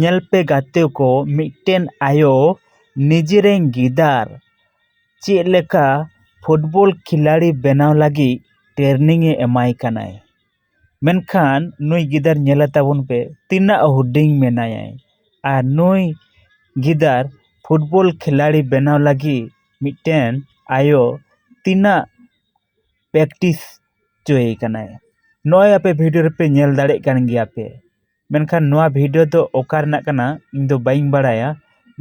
ᱧᱮᱞ ᱯᱮ ᱜᱟᱛᱮ ᱠᱚ ᱢᱤᱫᱴᱮᱱ ᱟᱭᱳ ᱱᱤᱡᱮᱨᱮᱱ ᱜᱤᱫᱟᱹᱨ ᱪᱮᱫ ᱞᱮᱠᱟ ᱯᱷᱩᱴᱵᱚᱞ ᱠᱷᱤᱞᱟᱲᱤ ᱵᱮᱱᱟᱣ ᱞᱟᱹᱜᱤᱫ ᱴᱨᱮᱱᱤᱝ ᱮ ᱮᱢᱟᱭ ᱠᱟᱱᱟᱭ। ᱢᱮᱱᱠᱷᱟन ᱱᱩᱭ ᱜᱤᱫᱟᱹᱨ ᱧᱮᱞᱮ ᱛᱟᱵᱚᱱ ᱯᱮ ᱛᱤᱱᱟᱹᱜ ᱦᱩᱰᱤᱧ ᱢᱮᱱᱟᱭᱟ ᱟᱨ ᱱᱩᱭ ᱜᱤᱫᱟᱹᱨ ᱯᱷᱩᱴᱵᱚल ᱠᱷᱤᱞᱟᱲᱤ ᱵᱮᱱᱟᱣ ᱞᱟᱹᱜᱤᱫ ᱢᱤᱫᱴᱮᱱ ᱟᱭᱳ ᱛᱤᱱᱟᱹᱜ ᱯᱨᱮᱠᱴᱤᱥ ᱪᱚᱭᱮ ᱠᱟᱱᱟᱭ। ᱱᱚᱜᱼᱚᱭ ᱟᱯᱮ ᱵᱷᱤᱰᱤᱭᱳ ᱨᱮᱯᱮ ᱧᱮᱞ ᱫᱟᱲᱮᱭᱟᱜ ᱠᱟᱱ ᱜᱮᱭᱟ ᱯᱮ। ᱢᱮᱱᱠᱷᱟन ᱱᱚᱣᱟ ᱵᱷᱤᱰᱤᱭᱳ ᱫᱚ ᱚᱠᱟ ᱨᱮᱱᱟᱜ ᱠᱟᱱᱟ ᱤᱧ ᱫᱚ ᱵᱟᱹᱧ ᱵᱟᱲᱟᱭᱟ।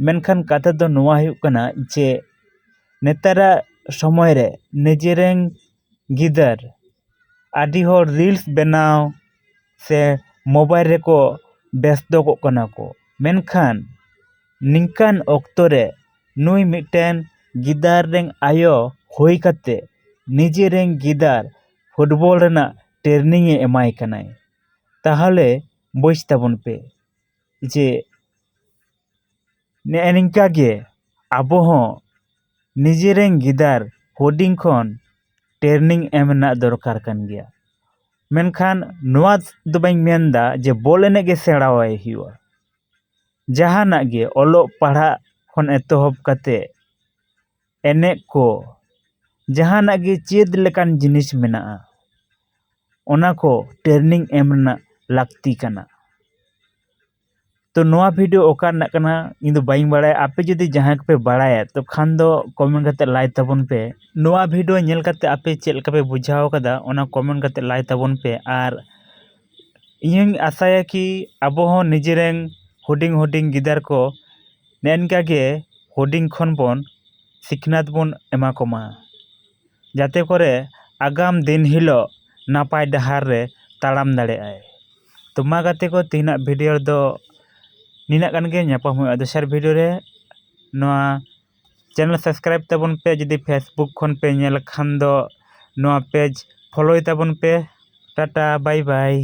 ᱢᱮᱱᱠᱷᱟन ᱠᱟᱛᱷᱟ ᱫᱚ ᱱᱚᱣᱟ ᱦᱩᱭᱩᱜ ᱠᱟᱱᱟ ᱡᱮ ᱱᱮᱛᱟᱨᱟᱜ ᱥᱚᱢᱚᱭ ᱨᱮ ᱱᱤᱡᱮᱨᱮᱱ ᱜᱤᱫᱟᱹᱨ ᱟᱹᱰᱤ ᱦᱚᱲ রিলস ᱵᱮᱱᱟᱣ ᱥᱮ মোবাইল ᱨᱮᱠᱚ ব্যস্তᱚᱜᱚᱜ ᱠᱟᱱᱟ ᱠᱚ। ᱢᱮᱱᱠᱷᱟन ᱱᱤᱝᱠᱟᱱ ᱚᱠᱛᱚ ᱨᱮ ᱱᱩᱭ ᱢᱤᱫᱴᱮᱱ ᱜᱤᱫᱟᱹᱨ ᱨᱮᱱ ᱟᱭᱳ ᱦᱩᱭ ᱠᱟᱛᱮ ᱱᱤᱡᱮᱨᱮᱱ ᱜᱤᱫᱟᱹᱨ ᱯᱷᱩᱴᱵᱚᱞ ᱨᱮᱱᱟᱜ ᱴᱨᱮᱱᱤᱝ ᱮ ᱮᱢᱟᱭ ᱠᱟᱱᱟᱭ। ᱛᱟᱦᱚᱞᱮ ᱵᱩঝ ᱛᱟᱵᱚᱱ ᱯᱮ ᱡᱮ ᱱᱮᱜᱼᱮ ᱱᱤᱝᱠᱟ ᱜᱮ ᱟᱵᱚ ᱦᱚᱸ ᱱᱤᱡᱮᱨᱮᱱ ᱜᱤᱫᱟᱹᱨ ᱦᱩᱰᱤᱧ ᱠᱷᱚᱱ ᱴᱨᱮᱱᱤᱝ ᱮᱢ ᱨᱮᱱᱟᱜ ᱫᱚᱨᱠᱟর ᱠᱟᱱ ᱜᱮᱭᱟ। ᱢᱮᱱᱠᱷᱟन ᱱᱚᱣᱟ ᱫᱚ ᱵᱟᱹᱧ ᱢᱮᱱᱫᱟ ᱡᱮ ᱵᱚᱞ ᱮᱱᱮᱡ ᱜᱮ ᱥᱮᱬᱟᱣᱟᱭ ᱦᱩᱭᱩᱜᱼᱟ। ᱡᱟᱦᱟᱱᱟᱜ ᱜᱮ ᱚᱞᱚᱜ ᱯᱟᱲᱦᱟᱜ ᱠᱷᱚᱱ ᱮᱛᱚᱦᱚᱵ ᱠᱟᱛᱮ ᱮᱱᱮᱡ ᱠᱚ ᱡᱟᱦᱟᱱᱟᱜ ᱜᱮ ᱪᱮᱫ ᱞᱮᱠᱟᱱ ᱡᱤᱱᱤᱥ ᱢᱮᱱᱟᱜᱼᱟ ᱚᱱᱟ ᱠᱚ ᱴᱨᱮᱱᱤᱝ ᱮᱢ ᱨᱮᱱᱟᱜ ᱞᱟᱹᱠᱛᱤ ᱠᱟᱱᱟ। तो नोआ वीडियो ओका रना कना इन दो बाइंग बड़ाय आपे जदि जहां पे बड़ाय तो खान दो कमेंट करते लाई तबन पे नोआ वीडियो नेल करते आपे चेल लका पे बुझाव कदा ओना कमेंट करते लाई तबन पे आर इᱧ आसाया कि आबो हो निजेरेन हुडिंग हुडिंग गिदार को नेनका गे हुडिंग खन बन सिखनात बन एमा कोमा जाते करे आगाम दिन हिलो नापाय डहार रे ताड़ाम दाड़े आय तो मा गाते को तीना वीडियो दो नीना कान गे ᱧᱟᱯᱟᱢ ᱦᱩᱭᱩᱜᱼᱟ ᱫᱚᱥᱟᱨ ᱵᱷᱤᱰᱤᱭᱳ ᱨᱮ ᱱᱚᱣᱟ ᱪᱮᱱᱮᱞ ᱥᱟᱵᱥᱠᱨᱟइब ᱛᱟᱵᱚᱱ ᱯᱮ ᱡᱩᱫᱤ ᱯᱷᱮᱥᱵᱩक ᱠᱷᱚᱱ ᱯᱮ ᱧᱮᱞ ᱠᱷᱟᱱ ᱫᱚ ᱱᱚᱣᱟ ᱯᱮᱡ ᱯᱷᱚᱞᱳᱭ ᱛᱟᱵᱚᱱ ᱯᱮ ᱴᱟᱴᱟ ᱵᱟᱭ ᱵᱟᱭ।